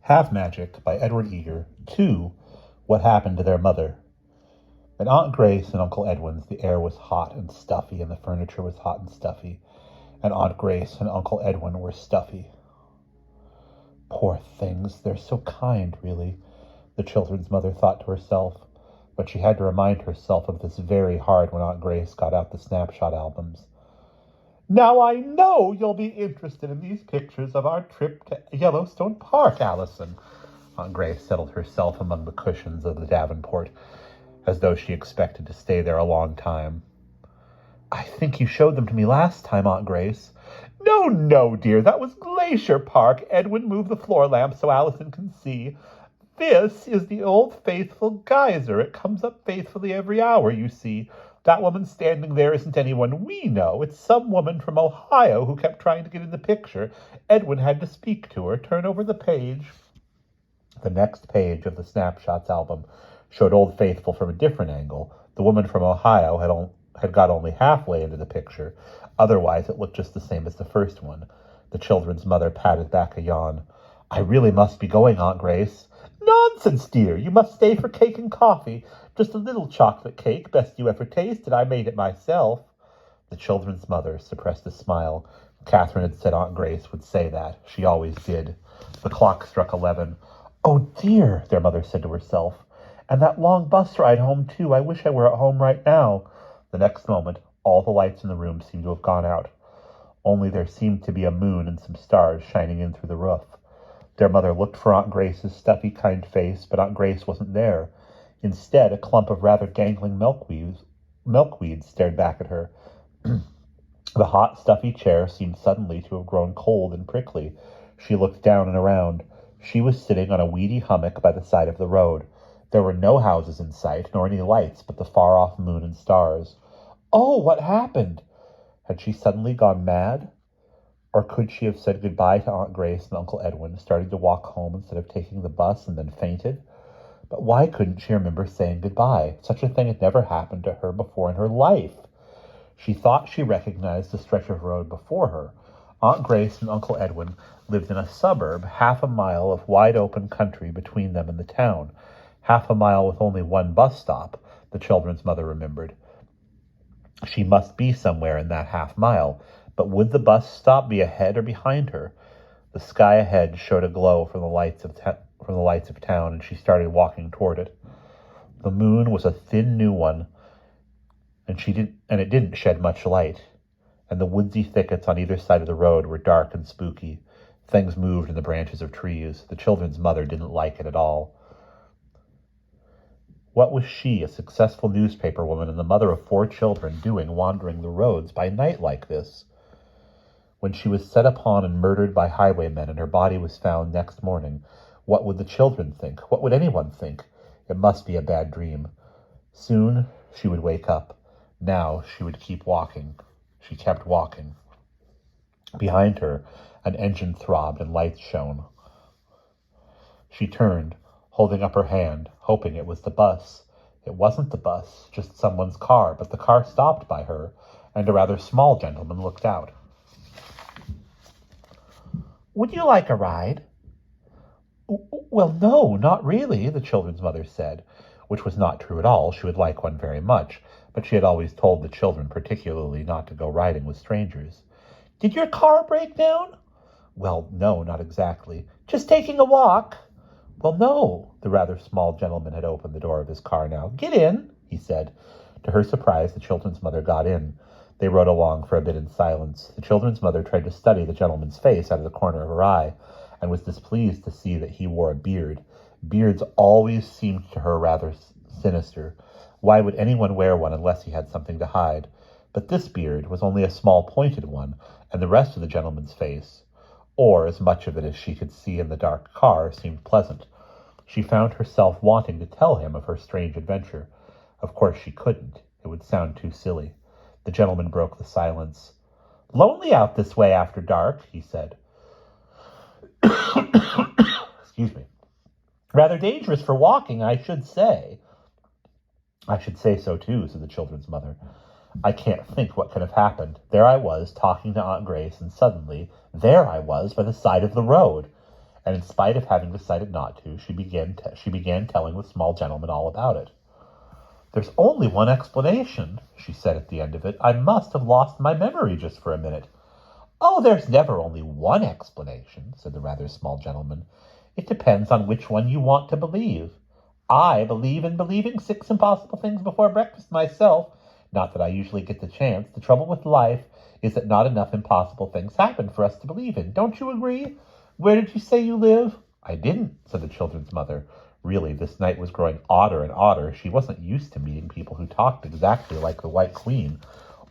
Half Magic by Edward Eager. 2. What Happened to Their Mother. At Aunt Grace and Uncle Edwin's, the air was hot and stuffy, and the furniture was hot and stuffy, and Aunt Grace and Uncle Edwin were stuffy. Poor things, they're so kind, really, the children's mother thought to herself, but she had to remind herself of this very hard when Aunt Grace got out the snapshot albums. "Now I know you'll be interested in these pictures of our trip to Yellowstone Park, Allison." Aunt Grace settled herself among the cushions of the Davenport, as though she expected to stay there a long time. "I think you showed them to me last time, Aunt Grace." No, dear, that was Glacier Park. Edwin moved the floor lamp so Allison can see. This is the old faithful geyser. It comes up faithfully every hour, you see. That woman standing there isn't anyone we know. It's some woman from Ohio who kept trying to get in the picture. Edwin had to speak to her. Turn over the page." The next page of the snapshots album showed Old Faithful from a different angle. The woman from Ohio had got only halfway into the picture. Otherwise, it looked just the same as the first one. The children's mother patted back a yawn. "I really must be going, Aunt Grace." "Nonsense, dear. You must stay for cake and coffee. Just a little chocolate cake, best you ever tasted. I made it myself." The children's mother suppressed a smile. Catherine had said Aunt Grace would say that. She always did. The clock struck 11. "Oh, dear," their mother said to herself. "And that long bus ride home, too. I wish I were at home right now." The next moment, all the lights in the room seemed to have gone out. Only there seemed to be a moon and some stars shining in through the roof. Their mother looked for Aunt Grace's stuffy, kind face, but Aunt Grace wasn't there. Instead, a clump of rather gangling milkweeds stared back at her. The hot, stuffy chair seemed suddenly to have grown cold and prickly. She looked down and around. She was sitting on a weedy hummock by the side of the road. There were no houses in sight, nor any lights but the far-off moon and stars. Oh, what happened? Had she suddenly gone mad? Or could she have said goodbye to Aunt Grace and Uncle Edwin, started to walk home instead of taking the bus, and then fainted? But why couldn't she remember saying goodbye? Such a thing had never happened to her before in her life. She thought she recognized the stretch of road before her. Aunt Grace and Uncle Edwin lived in a suburb, half a mile of wide-open country between them and the town. Half a mile with only one bus stop, the children's mother remembered. She must be somewhere in that half mile, but would the bus stop be ahead or behind her? The sky ahead showed a glow from the lights of town, and she started walking toward it. The moon was a thin new one, and it didn't shed much light, and the woodsy thickets on either side of the road were dark and spooky. Things moved in the branches of trees. The children's mother didn't like it at all. What was she, a successful newspaper woman and the mother of 4 children, doing wandering the roads by night like this? When she was set upon and murdered by highwaymen and her body was found next morning, what would the children think? What would anyone think? It must be a bad dream. Soon she would wake up. Now she would keep walking. She kept walking. Behind her, an engine throbbed and lights shone. She turned, holding up her hand, hoping it was the bus. It wasn't the bus, just someone's car, but the car stopped by her, and a rather small gentleman looked out. "Would you like a ride?" "Well, no, not really," the children's mother said, which was not true at all. She would like one very much, but she had always told the children particularly not to go riding with strangers. "Did your car break down?" "Well, no, not exactly." "Just taking a walk?" "Well, no." The rather small gentleman had opened the door of his car now. "Get in," he said. To her surprise, the children's mother got in. They rode along for a bit in silence. The children's mother tried to study the gentleman's face out of the corner of her eye, and was displeased to see that he wore a beard. Beards always seemed to her rather sinister. Why would anyone wear one unless he had something to hide? But this beard was only a small pointed one, and the rest of the gentleman's face, or as much of it as she could see in the dark car, seemed pleasant. She found herself wanting to tell him of her strange adventure. Of course she couldn't. It would sound too silly. The gentleman broke the silence. "Lonely out this way after dark," he said. "Excuse me. Rather dangerous for walking, I should say." "I should say so too," said the children's mother. "I can't think what could have happened. There I was, talking to Aunt Grace, and suddenly, there I was by the side of the road. and in spite of having decided not to, she began telling the small gentleman all about it. "There's only one explanation," she said at the end of it. "I must have lost my memory just for a minute." "Oh, there's never only one explanation," said the rather small gentleman. "It depends on which one you want to believe. I believe in believing 6 impossible things before breakfast myself. Not that I usually get the chance. The trouble with life is that not enough impossible things happen for us to believe in. Don't you agree? Where did you say you live?" "I didn't," said the children's mother. Really, this night was growing odder and odder. She wasn't used to meeting people who talked exactly like the White Queen,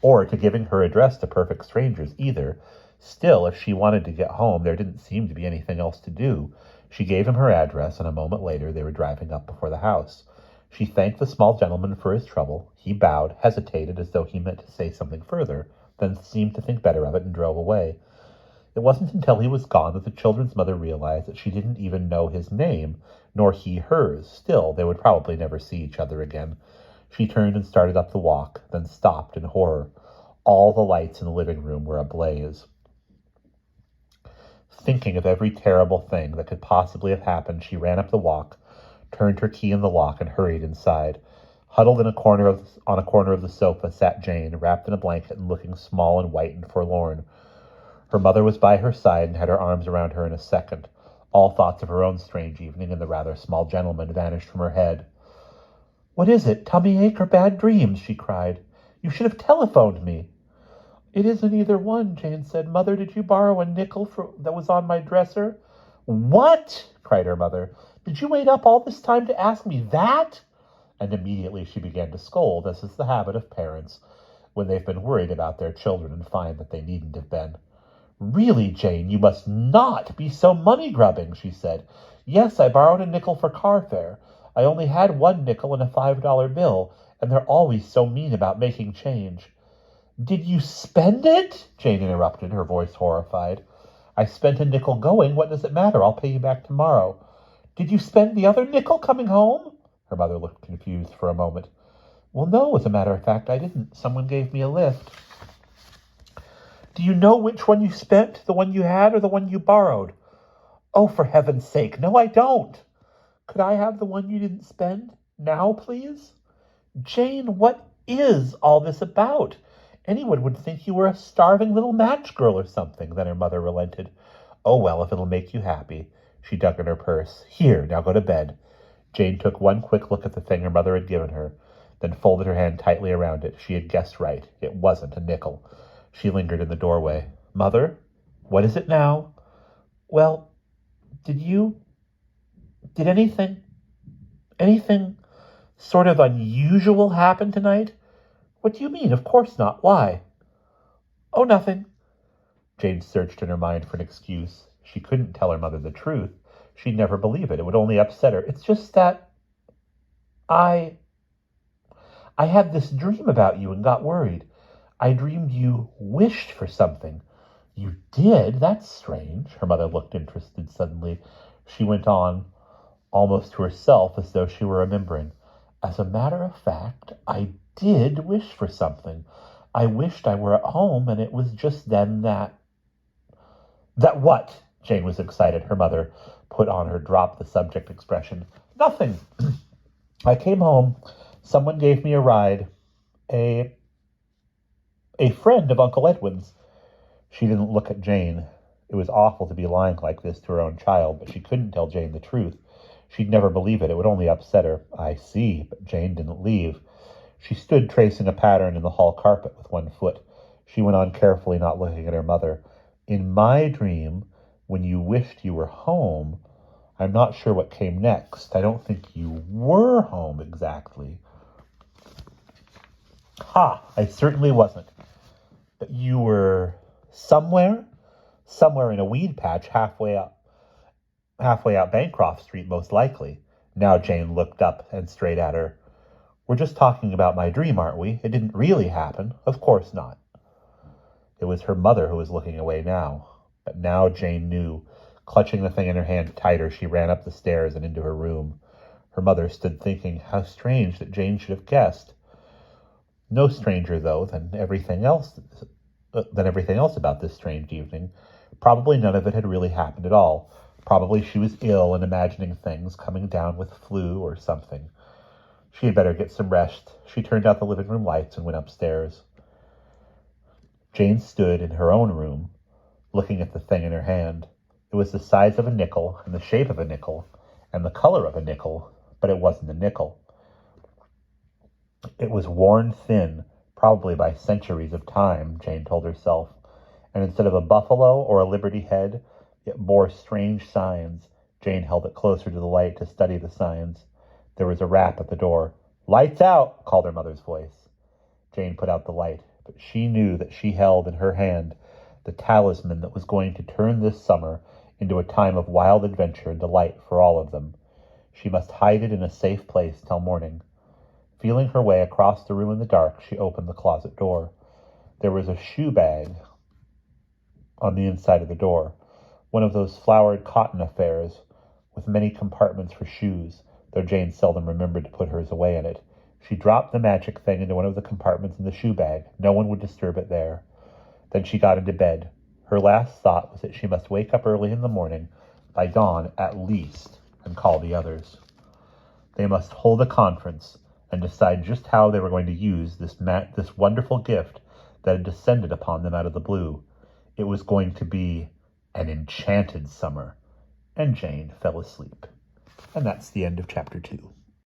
or to giving her address to perfect strangers either. Still, if she wanted to get home, there didn't seem to be anything else to do. She gave him her address, and a moment later they were driving up before the house. She thanked the small gentleman for his trouble. He bowed, hesitated as though he meant to say something further, then seemed to think better of it and drove away. It wasn't until he was gone that the children's mother realized that she didn't even know his name, nor he hers. Still, they would probably never see each other again. She turned and started up the walk, then stopped in horror. All the lights in the living room were ablaze. Thinking of every terrible thing that could possibly have happened, she ran up the walk, turned her key in the lock, and hurried inside. Huddled on a corner of the sofa sat Jane, wrapped in a blanket and looking small and white and forlorn. Her mother was by her side and had her arms around her in a second. All thoughts of her own strange evening and the rather small gentleman vanished from her head. "What is it, tummy ache or bad dreams?" she cried. "You should have telephoned me." "It isn't either one," Jane said. "Mother, did you borrow a nickel that was on my dresser?" "What?" cried her mother. "Did you wait up all this time to ask me that?" And immediately she began to scold, as is the habit of parents when they've been worried about their children and find that they needn't have been. "Really, Jane, you must not be so money-grubbing," she said. "Yes, I borrowed a nickel for car fare. I only had 1 nickel and a $5 bill, and they're always so mean about making change." "Did you spend it?" Jane interrupted, her voice horrified. "I spent a nickel going. What does it matter? I'll pay you back tomorrow." "Did you spend the other nickel coming home?" Her mother looked confused for a moment. "Well, no, as a matter of fact, I didn't. Someone gave me a lift." "Do you know which one you spent, the one you had or the one you borrowed?" "Oh, for heaven's sake, no, I don't." "Could I have the one you didn't spend? Now, please?" "Jane, what is all this about? Anyone would think you were a starving little match girl or something." Then her mother relented. "Oh, well, if it'll make you happy." She dug in her purse. "Here, now go to bed." Jane took one quick look at the thing her mother had given her, then folded her hand tightly around it. She had guessed right. It wasn't a nickel. She lingered in the doorway. "Mother, what is it now?" "Well, did anything sort of unusual happen tonight?" "What do you mean? Of course not. Why?" "Oh, nothing." Jane searched in her mind for an excuse. She couldn't tell her mother the truth. She'd never believe it. It would only upset her. "It's just that I had this dream about you and got worried. I dreamed you wished for something." "You did? That's strange." Her mother looked interested suddenly. She went on, almost to herself, as though she were remembering. "As a matter of fact, I did wish for something. I wished I were at home, and it was just then that—" "That what?" Jane was excited. Her mother put on her drop-the-subject expression. "Nothing. I came home. Someone gave me a ride. A friend of Uncle Edwin's." She didn't look at Jane. It was awful to be lying like this to her own child, but she couldn't tell Jane the truth. She'd never believe it. It would only upset her. "I see," but Jane didn't leave. She stood tracing a pattern in the hall carpet with one foot. She went on carefully, not looking at her mother. "In my dream, when you wished you were home, I'm not sure what came next. I don't think you were home exactly." "Ha! I certainly wasn't." "But you were somewhere?" "Somewhere in a weed patch halfway out Bancroft Street, most likely." Now Jane looked up and straight at her. "We're just talking about my dream, aren't we? It didn't really happen." "Of course not." It was her mother who was looking away now. But now Jane knew. Clutching the thing in her hand tighter, she ran up the stairs and into her room. Her mother stood thinking, how strange that Jane should have guessed. No stranger, though, than everything else about this strange evening. Probably none of it had really happened at all. Probably she was ill and imagining things, coming down with flu or something. She had better get some rest. She turned out the living room lights and went upstairs. Jane stood in her own room, looking at the thing in her hand. It was the size of a nickel, and the shape of a nickel, and the color of a nickel, but it wasn't a nickel. It was worn thin, probably by centuries of time, Jane told herself, and instead of a buffalo or a liberty head, it bore strange signs. Jane held it closer to the light to study the signs. There was a rap at the door. "Lights out!" called her mother's voice. Jane put out the light, but she knew that she held in her hand the talisman that was going to turn this summer into a time of wild adventure and delight for all of them. She must hide it in a safe place till morning. Feeling her way across the room in the dark, she opened the closet door. There was a shoe bag on the inside of the door, one of those flowered cotton affairs with many compartments for shoes, though Jane seldom remembered to put hers away in it. She dropped the magic thing into one of the compartments in the shoe bag. No one would disturb it there. Then she got into bed. Her last thought was that she must wake up early in the morning, by dawn at least, and call the others. They must hold a conference and decide just how they were going to use this wonderful gift that had descended upon them out of the blue. It was going to be an enchanted summer. And Jane fell asleep. And that's the end of chapter 2.